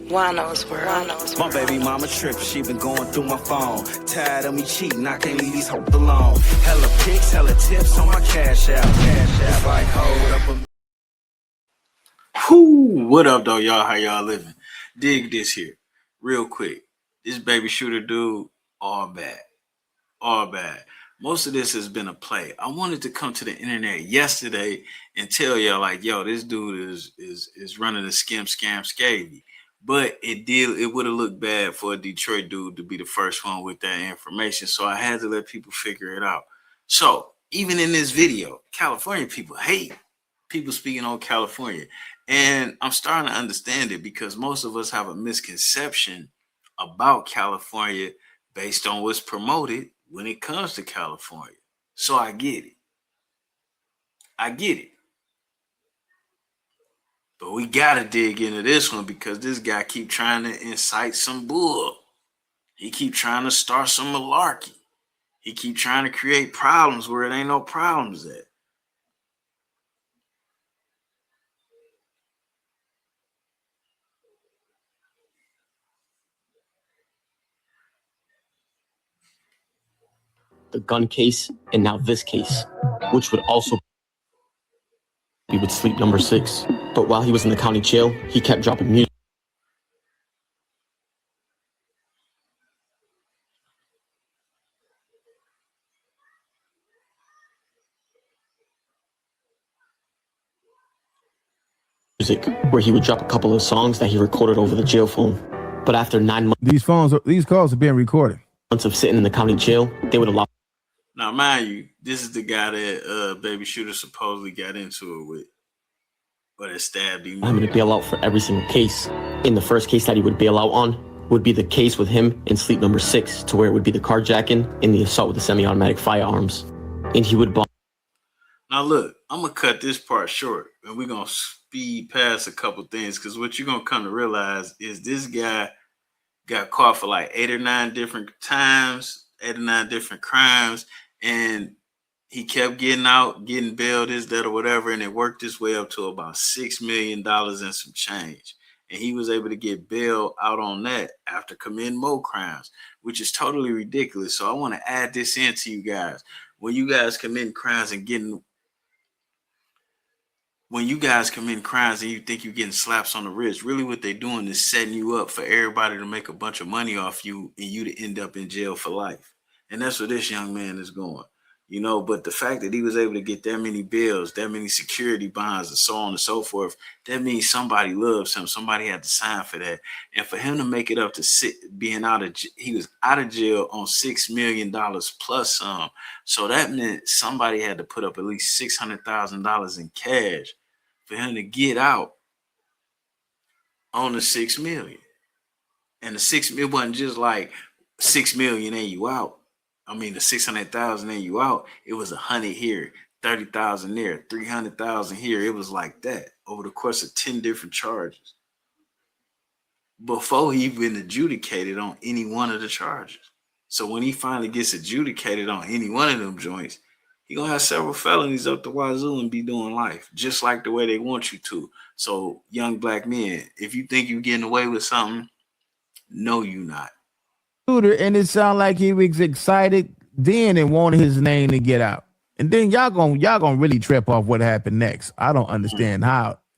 Juan-o's world. My baby mama trippin', she been going through my phone. Tired of me cheating, I can't leave these hoes alone. Hella pics, hella tips on my cash app. It's like, hold up Whoo, what up though, y'all? How y'all living? Dig this here, real quick. This baby shooter dude, all bad. All bad. Most of this has been a play. I wanted to come to the internet yesterday and tell y'all like, yo, this dude is running a scam scavy. But it would have looked bad for a Detroit dude to be the first one with that information. So I had to let people figure it out. So even in this video, California people hate people speaking on California. And I'm starting to understand it because most of us have a misconception about California based on what's promoted when it comes to California. So I get it. But we gotta dig into this one because this guy keep trying to incite some bull. He keep trying to start some malarkey. He keep trying to create problems where it ain't no problems at. The gun case, and now this case, which would also be with sleep number 6. But while he was in the county jail, he kept dropping music. Where he would drop a couple of songs that he recorded over the jail phone. But after 9 months, these calls are being recorded. Months of sitting in the county jail, they would allow. Now, mind you, this is the guy that baby shooter supposedly got into it with, but it stabbed him. I'm going to bail out for every single case. In the first case that he would bail out on would be the case with him in sleep number 6, to where it would be the carjacking and the assault with the semi-automatic firearms. And he would bond. Now look, I'm gonna cut this part short, and we're gonna speed past a couple things because what you're gonna come to realize is this guy got caught for like 8 or 9 different times, 8 or 9 different crimes, and he kept getting out, getting bailed, this, that, or whatever, and it worked his way up to about $6 million and some change. And he was able to get bailed out on that after committing more crimes, which is totally ridiculous. So I want to add this in to you guys. When you guys commit crimes and you think you're getting slaps on the wrist, really what they're doing is setting you up for everybody to make a bunch of money off you and you to end up in jail for life. And that's where this young man is going, you know. But the fact that he was able to get that many bills, that many security bonds, and so on and so forth, that means somebody loves him. Somebody had to sign for that. And for him to make it up to he was out of jail on $6 million plus some. So that meant somebody had to put up at least $600,000 in cash for him to get out on the $6 million. And the $6 million wasn't just like $6 million and you out. I mean, the 600,000 and you out. It was 100 here, 30,000 there, 300,000 here. It was like that over the course of 10 different charges before he even adjudicated on any one of the charges. So when he finally gets adjudicated on any one of them joints, he gonna have several felonies up the wazoo and be doing life, just like the way they want you to. So young black men, if you think you're getting away with something, no, you not. And it sounded like he was excited then and wanted his name to get out. And then y'all gonna really trip off what happened next. I don't understand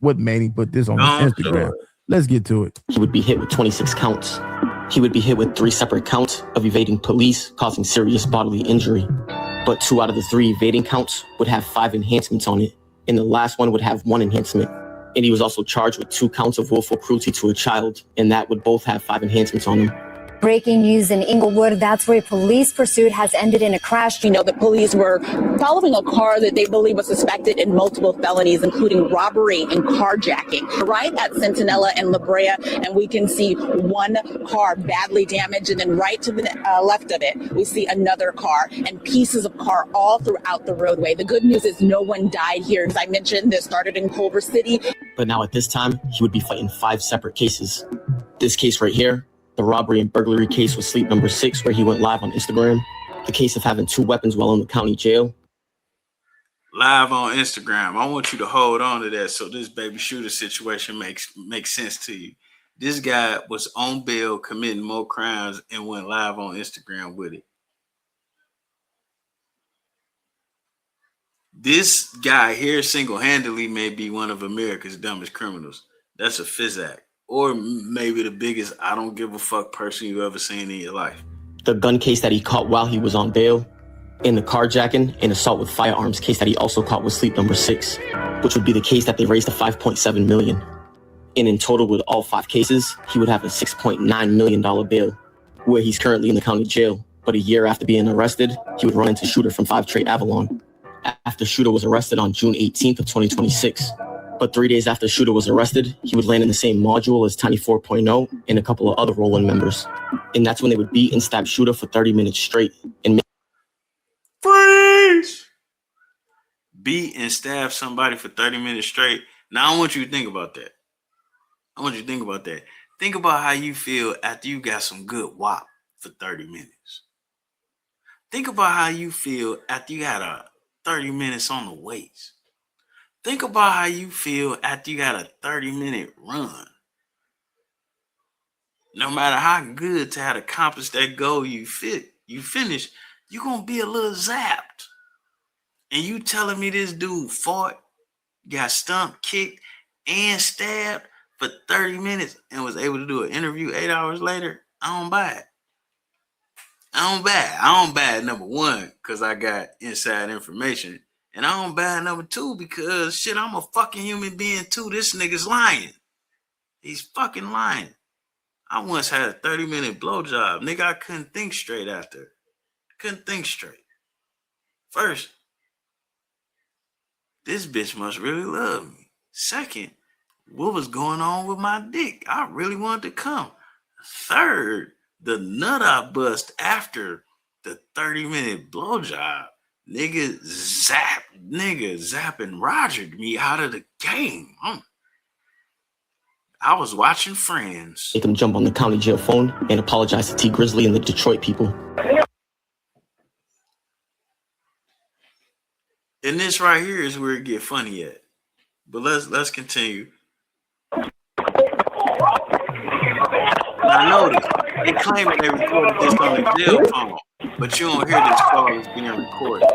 what made him put this on his Instagram. Sure. Let's get to it. He would be hit with 26 counts. He would be hit with 3 separate counts of evading police, causing serious bodily injury. But 2 out of the 3 evading counts would have 5 enhancements on it, and the last one would have 1 enhancement. And he was also charged with 2 counts of willful cruelty to a child, and that would both have 5 enhancements on them. Breaking news in Inglewood, that's where police pursuit has ended in a crash. You know, the police were following a car that they believe was suspected in multiple felonies, including robbery and carjacking, right at Centinela and La Brea. And we can see one car badly damaged, and then right to the left of it, we see another car and pieces of car all throughout the roadway. The good news is no one died here. As I mentioned, this started in Culver City. But now at this time, he would be fighting 5 separate cases. This case right here, the robbery and burglary case with sleep number 6, where he went live on Instagram. The case of having 2 weapons while in the county jail. Live on Instagram. I want you to hold on to that so this baby shooter situation makes sense to you. This guy was on bail committing more crimes and went live on Instagram with it. This guy here single-handedly may be one of America's dumbest criminals. That's a physac. Or maybe the biggest I don't give a fuck person you've ever seen in your life. The gun case that he caught while he was on bail, and the carjacking and assault with firearms case that he also caught was sleep number 6, which would be the case that they raised to $5.7 million. And in total with all 5 cases, he would have a $6.9 million bail, where he's currently in the county jail. But a year after being arrested, he would run into Shooter from 5 Trade Avalon. After Shooter was arrested on June 18th of 2026. But 3 days after Shooter was arrested, he would land in the same module as Tiny 4.0 and a couple of other Roland members. And that's when they would beat and stab Shooter for 30 minutes straight. And freeze! Beat and stab somebody for 30 minutes straight. Now I want you to think about that. Think about how you feel after you got some good wop for 30 minutes. Think about how you feel after you had a 30 minutes on the waist. Think about how you feel after you got a 30-minute run. No matter how good to have accomplished that goal you finish, you're going to be a little zapped. And you telling me this dude fought, got stumped, kicked, and stabbed for 30 minutes and was able to do an interview 8 hours later? I don't buy it. I don't buy it, number one, because I got inside information. And I don't buy it, number two, because shit, I'm a fucking human being too. This nigga's lying. He's fucking lying. I once had a 30-minute blowjob. Nigga, I couldn't think straight after. Couldn't think straight. First, this bitch must really love me. Second, what was going on with my dick? I really wanted to come. Third, the nut I bust after the 30-minute blowjob. Nigga zapping Rogered me out of the game. I was watching Friends. make him jump on the county jail phone and apologize to T Grizzly and the Detroit people. And this right here is where it get funny at. But let's continue. Now notice, they claim they recorded this on the jail phone, but you don't hear this call is being recorded.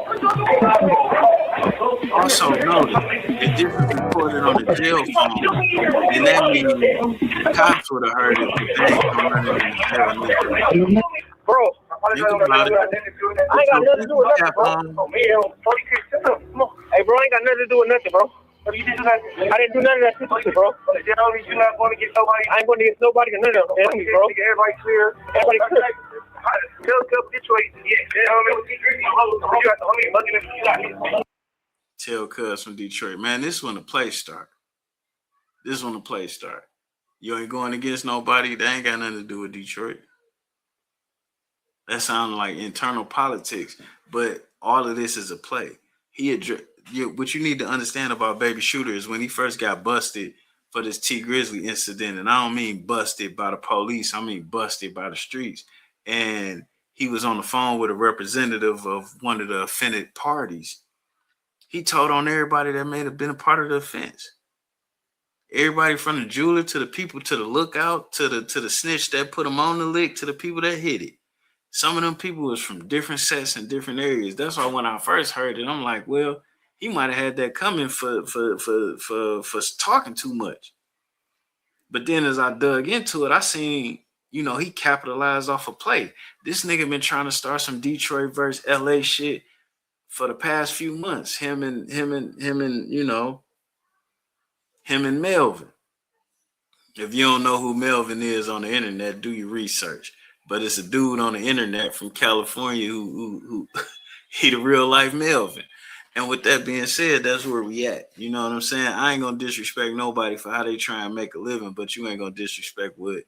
Also notice, if this is recorded on the jail phone, then that means the cops would have heard it, but they ain't come running in the jail neither. Bro, Think about it. I ain't got nothing to do with nothing, bro. Hey, bro, I ain't got nothing to do with nothing, bro. I didn't do none of that shit, bro. You're not going to get nobody. I ain't going to get nobody or none of them. Bro. Everybody clear. Everybody clear. Tell Cuz from Detroit, man, this when the play start. You ain't going against nobody. That ain't got nothing to do with Detroit. That sounds like internal politics, but all of this is a play. What you need to understand about Baby Shooter is when he first got busted for this T Grizzly incident, and I don't mean busted by the police, I mean busted by the streets. And he was on the phone with a representative of one of the offended parties. He told on everybody that may have been a part of the offense. Everybody from the jeweler to the people to the lookout to the snitch that put him on the lick to the people that hit it. Some of them people was from different sets and different areas. That's why when I first heard it, I'm like, well, he might have had that coming for talking too much. But then as I dug into it, I seen, he capitalized off a play. This nigga been trying to start some Detroit versus LA shit for the past few months. Him and Melvin. If you don't know who Melvin is on the internet, do your research. But it's a dude on the internet from California who he the real life Melvin. And with that being said, that's where we at. You know what I'm saying? I ain't gonna disrespect nobody for how they try and make a living, but you ain't gonna disrespect what,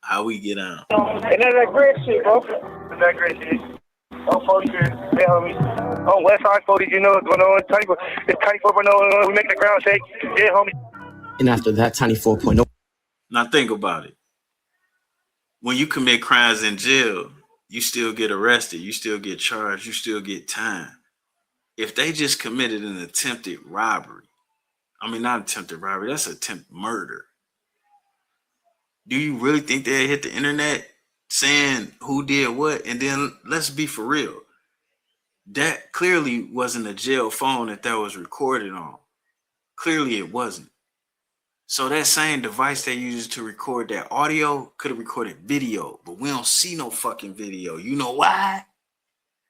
how we get on. And that's that great shit, bro. That's that great shit. On 40, they homie. On West Side 40, what's going on? It's Tiny 4.0, we making the ground shake. Yeah, homie. And after that, Tiny 4.0. Now think about it. When you commit crimes in jail, you still get arrested, you still get charged, you still get time. If they just committed an attempted robbery, not attempted robbery, that's attempted murder. Do you really think they hit the internet saying who did what? And then let's be for real. That clearly wasn't a jail phone that was recorded on. Clearly it wasn't. So that same device they used to record that audio could have recorded video, but we don't see no fucking video. You know why?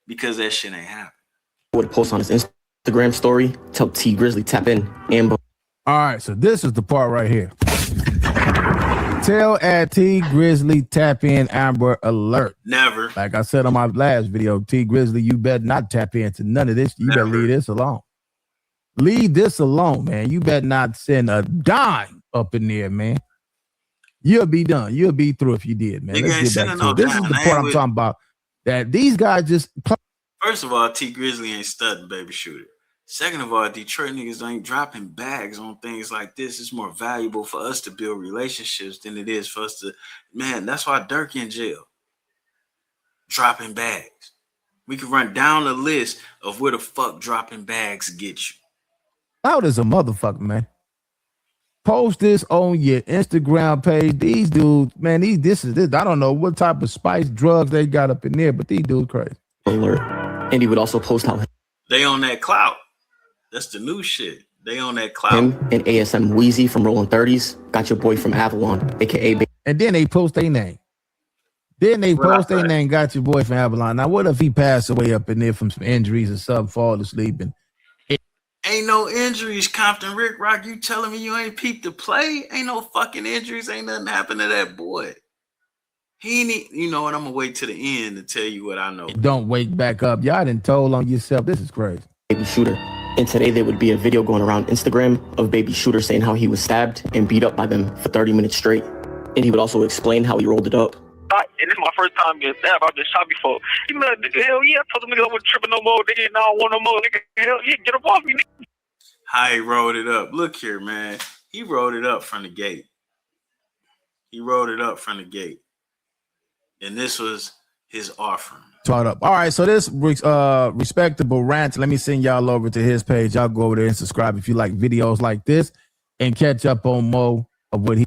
Because that shit ain't happening. Would post on his Instagram story, tell T Grizzly tap in Amber. All right, so this is the part right here. Tell at T Grizzly tap in Amber Alert. Never. Like I said on my last video, T Grizzly, you better not tap into none of this. You better leave this alone. Leave this alone, man. You better not send a dime up in there, man. You'll be done. You'll be through if you did, man. Let's get back to it. This is the part I'm talking about. That these guys just... First of all, T Grizzly ain't studying Baby Shooter. Second of all, Detroit niggas ain't dropping bags on things like this. It's more valuable for us to build relationships than it is for us to... Man, that's why Dirk in jail. Dropping bags. We can run down the list of where the fuck dropping bags get you. Out as a motherfucker, man. Post this on your Instagram page. These dudes, man, this. I don't know what type of spice drugs they got up in there, but these dudes crazy. Alert. And he would also post how they on that clout. That's the new shit. They on that clout. Him and ASM Wheezy from Rolling 30s got your boy from Avalon, aka. And then they post their name. Got your boy from Avalon. Now, what if he passed away up in there from some injuries or something, fall asleep and... Ain't no injuries, Compton Rick Rock. You telling me you ain't peeped the play? Ain't no fucking injuries. Ain't nothing happened to that boy. He ain't, you know what? I'm gonna wait to the end to tell you what I know. Don't wake back up. Y'all done told on yourself. This is crazy. Baby Shooter. And today there would be a video going around Instagram of Baby Shooter saying how he was stabbed and beat up by them for 30 minutes straight. And he would also explain how he rolled it up. And this is my first time getting stabbed. I've been shot before. You know, nigga, hell yeah. I told them niggas I wasn't tripping no more. Nigga, now I don't want no more. Nigga, hell yeah, get up off me, nigga. How he rolled it up. Look here, man. He rolled it up from the gate. And this was his offering. Taught up. All right, so this respectable rant. Let me send y'all over to his page. Y'all go over there and subscribe if you like videos like this and catch up on more of what he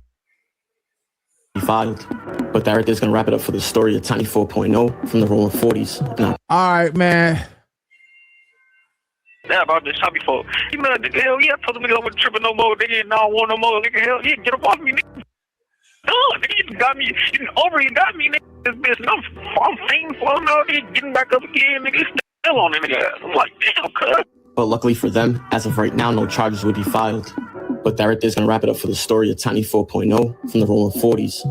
filed. But that right there's gonna wrap it up for the story of Tiny 4.0 from the Rolling 40s. All right, man. Yeah, I've been shot before. You know, nigga, hell yeah. I told them niggas I wasn't tripping no more. Nigga, now I don't want no more. Nigga, hell yeah, get up off me, nigga. No, nigga, you got me. You got me, nigga. This bitch, I'm fainting for him now. Nigga, getting back up again, nigga. Still on it, nigga. I'm like, damn, cuz. But luckily for them, as of right now, no charges would be filed. But that right there's gonna wrap it up for the story of Tiny 4.0 from the Rolling 40s.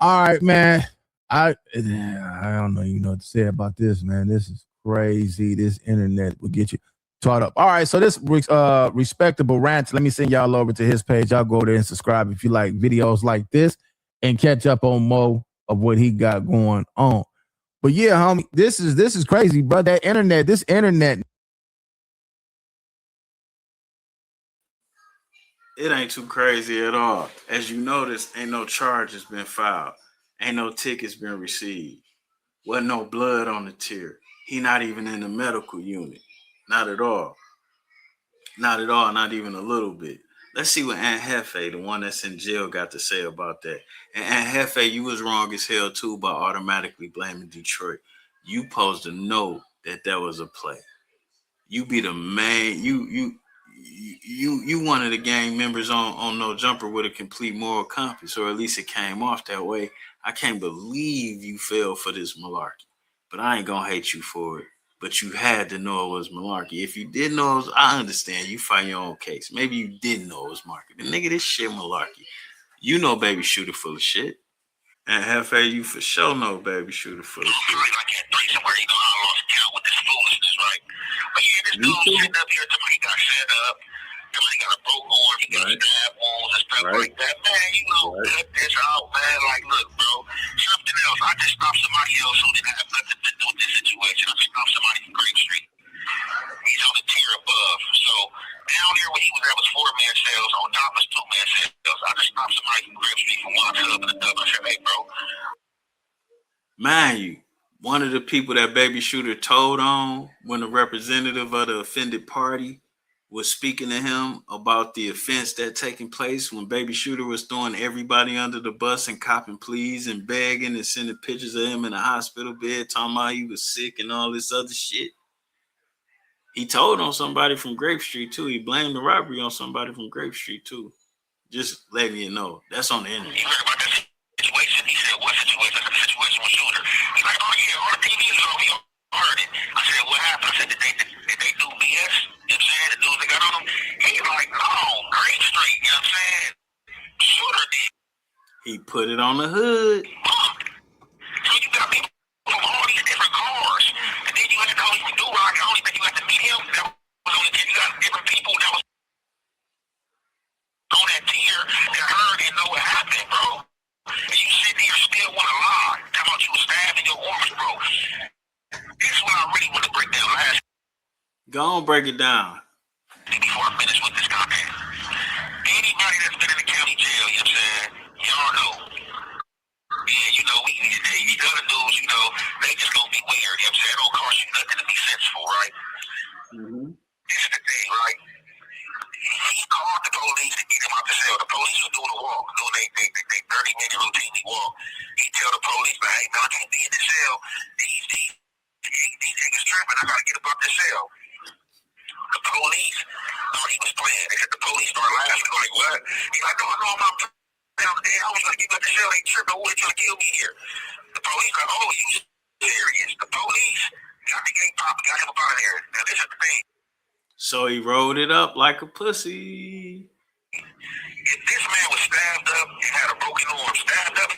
All right, man. I don't know you know what to say about this, man. This is crazy. This internet will get you taught up. All right, so this respectable rant. Let me send y'all over to his page. Y'all go there and subscribe if you like videos like this and catch up on more of what he got going on. But yeah, homie, this is crazy, bro. This internet. It ain't too crazy at all. As you notice, ain't no charges been filed. Ain't no tickets been received. Wasn't no blood on the tier. He not even in the medical unit. Not at all. Not at all. Not even a little bit. Let's see what Aunt Hefe, the one that's in jail, got to say about that. And Aunt Hefe, you was wrong as hell too by automatically blaming Detroit. You supposed to know that was a play. You be the man. You one of the gang members on No Jumper with a complete moral compass, or at least it came off that way. I can't believe you fell for this malarkey, but I ain't gonna hate you for it. But you had to know it was malarkey. If you didn't know it was, I understand. You fight your own case. Maybe you didn't know it was malarkey. Nigga, this shit malarkey. You know Baby Shooter full of shit. And Hefe, you for sure know Baby Shooter full of shit. I can't trace him where he gone. I lost count with this foolishness, right? But yeah, this dude sitting up here till he got set up. Till he got a broke arm, he got stab wounds and stuff like that. Man, you know, cut this out, man. Like, look, bro, something else. I just stopped somebody else who didn't have nothing to do with this situation. I just stopped somebody from Grape Street. He's on the tier above. So down here where he was at was 4-man cells. On top was 2-man cells. I just stopped somebody from Grape Street from walking up in the dub. I said, hey, bro. Mind you, one of the people that Baby Shooter told on when the representative of the offended party was speaking to him about the offense that taking place when Baby Shooter was throwing everybody under the bus and copping pleas and begging and sending pictures of him in a hospital bed, talking about he was sick and all this other shit. He told on somebody from Grape Street too. He blamed the robbery on somebody from Grape Street too. Just letting you know. That's on the internet. You heard about that situation? He said, what situation? I said, the situation with Shooter. He's like, oh yeah, on the TV, so we heard it. I said, what happened? I said, did they do BS? You know what I'm saying? The dudes that got on them? He's like, no, Grape Street, you know what I'm saying? Shooter did. He put it on the hood. So you got people from all these different cars. And then you had to call him do rock. I only think you had to meet him. That was only 10. You got different people that was on that tier that heard and know what happened, bro. And you sitting here still want to lie. Talking about you stabbing your arms, bro. This is what I really want to break down last. Go on, break it down. Before I finish with this content. Anybody that's been in the county jail, you know what I'm saying? Y'all know. Yeah, you know, these other dudes, you know, they just gonna be weird, you know what I'm saying? It don't cost you nothing to be sensible, right? Mm-hmm. This is the thing, right? He called the police to get him out the cell. The police was doing a walk, doing they 30-minute routinely walk. He tell the police, but hey, man, I can't be in the cell. These niggas tripping. I gotta get up out the cell. The police thought he was playing. They said the police started laughing. Like, what? He's like, no, I'm not playing. I was gonna get up the cell. They tripping. Who trying to kill me here? The police like, oh, you serious? The police got the gang pop, got him up out of there. Now this is the thing. So he rolled it up like a pussy. If this man was stabbed up and had a broken arm, stabbed up,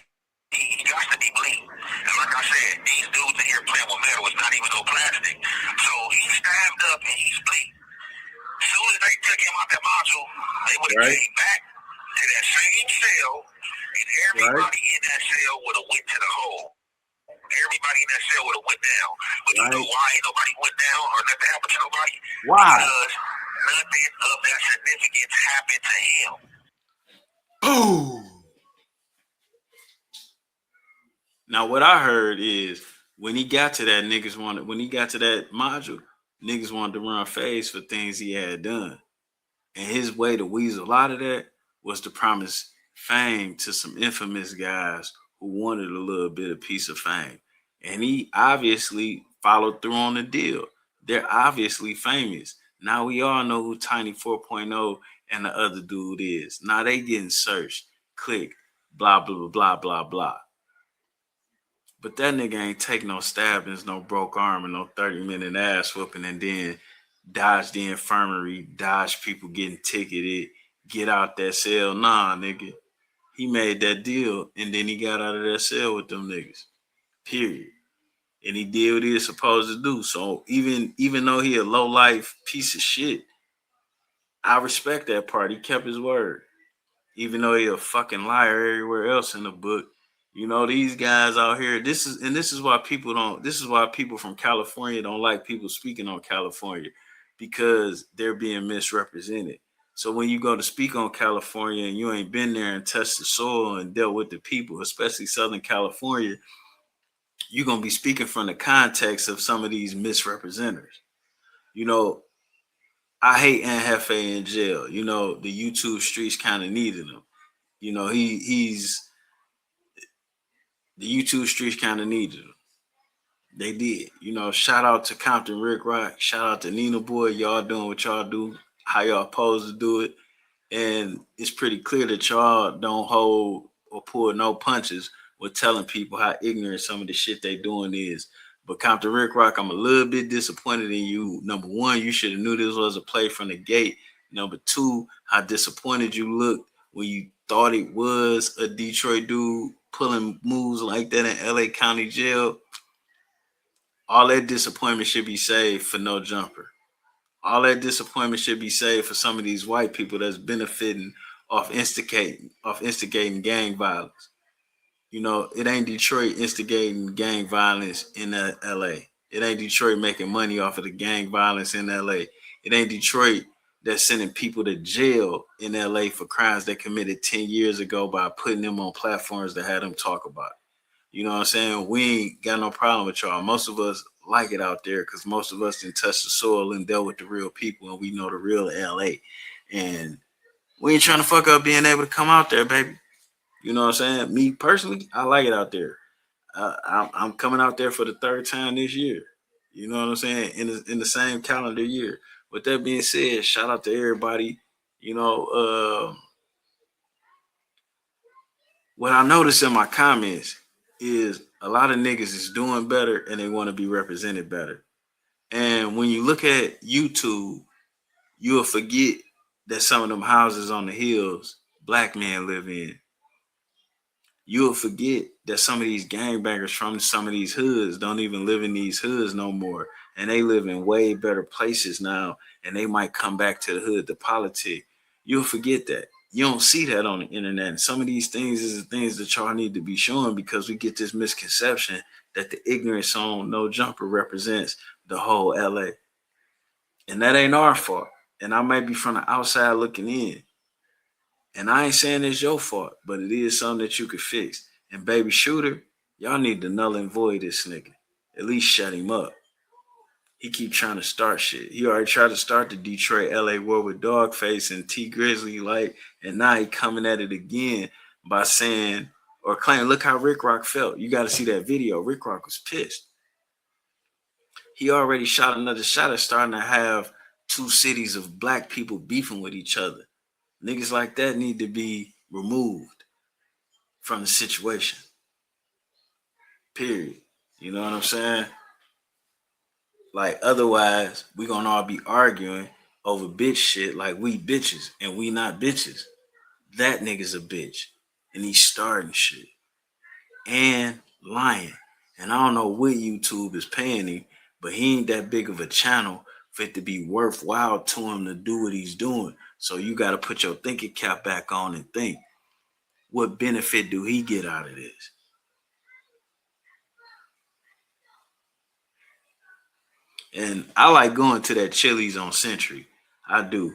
he got to be bleeding. And like I said, these dudes in here playing with metal, it's not even no plastic. So he's stabbed up and he's bleeding. As soon as they took him out that module, they would have came back to that same cell, and everybody in that cell would have went to the hole. Everybody in that cell would have went down. But you know why ain't nobody went down or nothing happened to nobody? Why? Because nothing of that significance happened to him. Boom. Now what I heard is when he got to that when he got to that module, niggas wanted to run phase for things he had done. And his way to weasel out of that was to promise fame to some infamous guys who wanted a little bit of piece of fame. And he obviously followed through on the deal. They're obviously famous. Now we all know who Tiny 4.0 and the other dude is. Now they getting searched. Click. Blah, blah, blah, blah, blah. But that nigga ain't take no stabbings, no broke arm, and no 30-minute ass whooping, and then dodge the infirmary, dodge people getting ticketed, get out that cell. Nah, nigga. He made that deal, and then he got out of that cell with them niggas. Period. And he did what he was supposed to do. So even though he a low-life piece of shit, I respect that part. He kept his word. Even though he a fucking liar everywhere else in the book. You know, these guys out here, this is why people from California don't like people speaking on California, because they're being misrepresented. So when you go to speak on California and you ain't been there and touched the soil and dealt with the people, especially Southern California, you're going to be speaking from the context of some of these misrepresenters. You know, I hate Anhefe in jail. You know, the YouTube streets kind of needed him. You know, the YouTube streets kind of needed him. They did. You know, shout out to Compton Rick Rock. Shout out to Nina Boy. Y'all doing what y'all do, how y'all supposed to do it. And it's pretty clear that y'all don't hold or pull no punches with telling people how ignorant some of the shit they doing is. But Compton Rick Rock, I'm a little bit disappointed in you. Number one, you should have knew this was a play from the gate. Number two, how disappointed you looked when you thought it was a Detroit dude pulling moves like that in LA County Jail. All that disappointment should be saved for No Jumper. All that disappointment should be saved for some of these white people that's benefiting off instigating gang violence. You know, it ain't Detroit instigating gang violence in LA. It ain't Detroit making money off of the gang violence in LA. It ain't Detroit that's sending people to jail in LA for crimes they committed 10 years ago by putting them on platforms that had them talk about it. You know what I'm saying? We ain't got no problem with y'all. Most of us like it out there because most of us didn't touch the soil and dealt with the real people, and we know the real LA. And we ain't trying to fuck up being able to come out there, baby. You know what I'm saying? Me personally, I like it out there. I'm coming out there for the third time this year. You know what I'm saying? In the same calendar year. With that being said, shout out to everybody. You know, what I noticed in my comments is a lot of niggas is doing better and they want to be represented better. And when you look at YouTube, you'll forget that some of them houses on the hills black men live in. You'll forget that some of these gangbangers from some of these hoods don't even live in these hoods no more. And they live in way better places now. And they might come back to the hood to politic. You'll forget that. You don't see that on the internet. And some of these things is the things that y'all need to be showing because we get this misconception that the ignorance on No Jumper represents the whole LA. And that ain't our fault. And I might be from the outside looking in. And I ain't saying it's your fault, but it is something that you could fix. And baby Shooter, y'all need to null and void this nigga. At least shut him up. He keep trying to start shit. He already tried to start the Detroit LA war with Dogface and T Grizzly, like, and now he coming at it again by saying or claiming, look how Rick Rock felt. You got to see that video. Rick Rock was pissed. He already shot another shot at starting to have two cities of black people beefing with each other. Niggas like that need to be removed from the situation. Period. You know what I'm saying? Like, otherwise, we gonna all be arguing over bitch shit like we bitches and we not bitches. That nigga's a bitch. And he's starting shit. And lying. And I don't know what YouTube is paying him, but he ain't that big of a channel for it to be worthwhile to him to do what he's doing. So you got to put your thinking cap back on and think, what benefit do he get out of this? And I like going to that Chili's on Century. I do.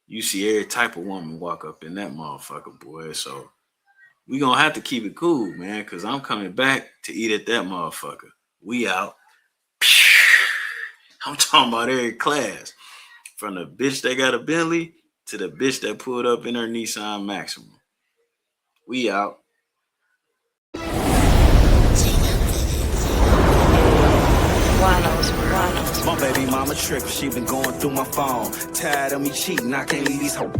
You see every type of woman walk up in that motherfucker, boy. So we going to have to keep it cool, man, because I'm coming back to eat at that motherfucker. We out. I'm talking about every class. From the bitch that got a Bentley to the bitch that pulled up in her Nissan Maxima. We out. My baby mama tripping, she been going through my phone. Tired of me cheating, I can't leave these hoes.